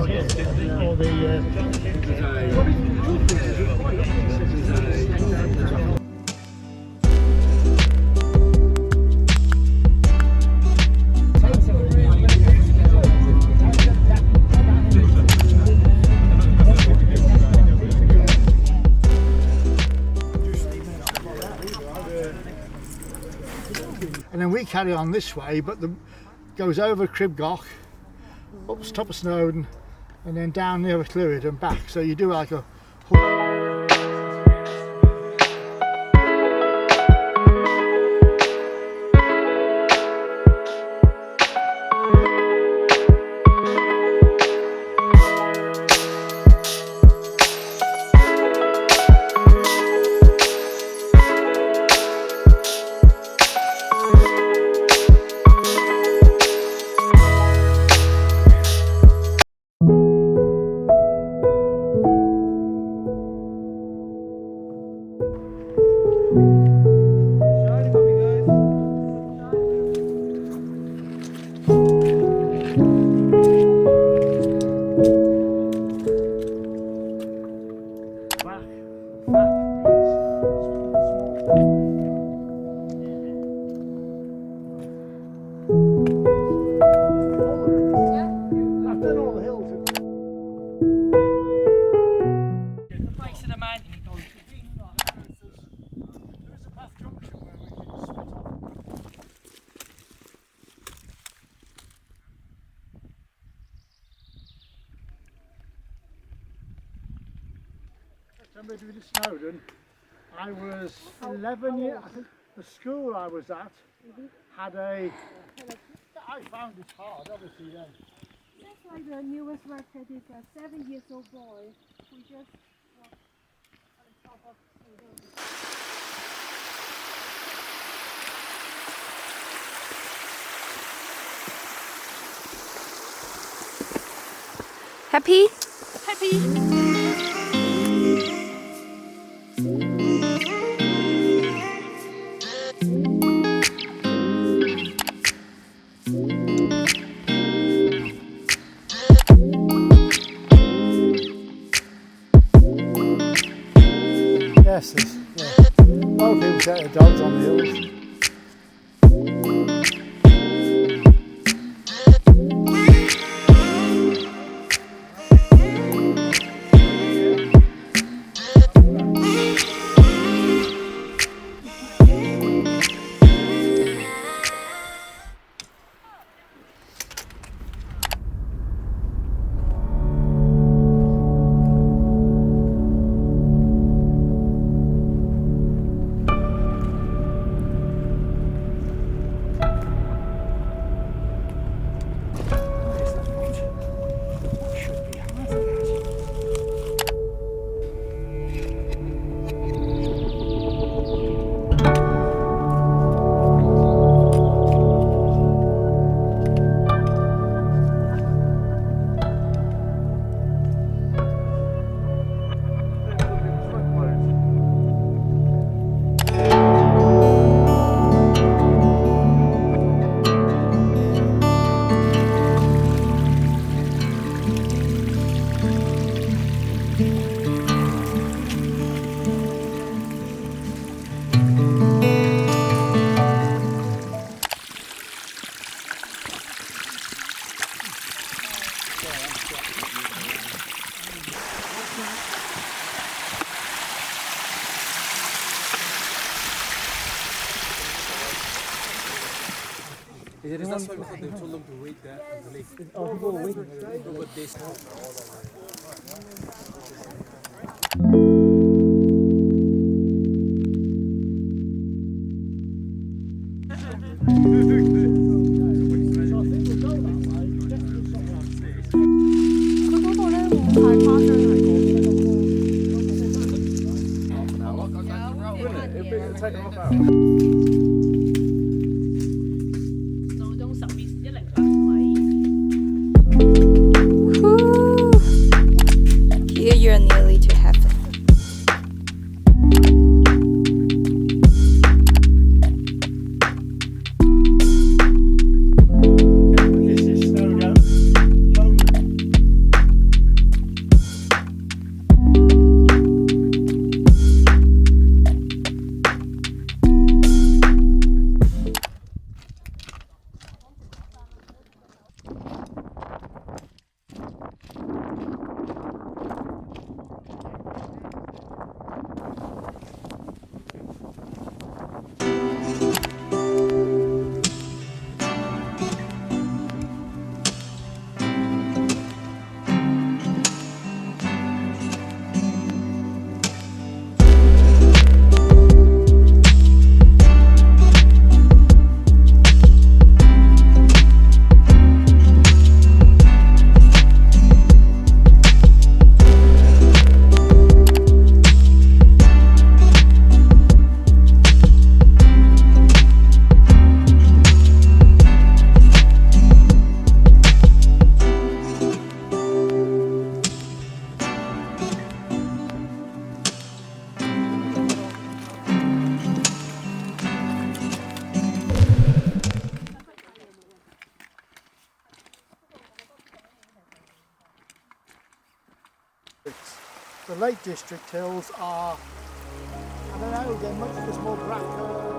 down here, or the and then we carry on this way, but the goes over Cribgoch, up to the top of Snowdon, and then down near Clwyd and back. So you do like a somebody with Snowdon. I was 11 years. I think the school I was at had a. I found it hard, obviously. Then. That's like the newest record is a 7-year-old boy who just walked on top of Snowdon. Happy? Happy! Yes, yeah. A lot of people take their dogs on the hills. That's why we told them to wait there. Oh, people are waiting. But they stop. Take half hour. Here you're nearly to heaven. This is Snowdon. Lake District hills are, I don't know, they're much just more bracken.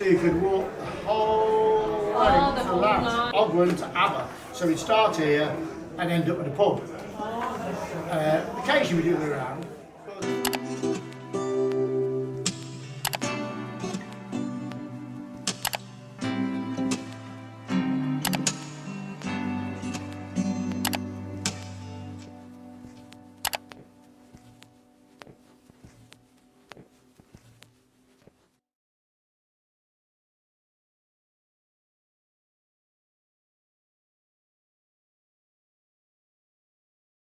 You could walk the whole way to the last Ogwen to Aber. So we'd start here and end up at the pub. Occasionally we do the round.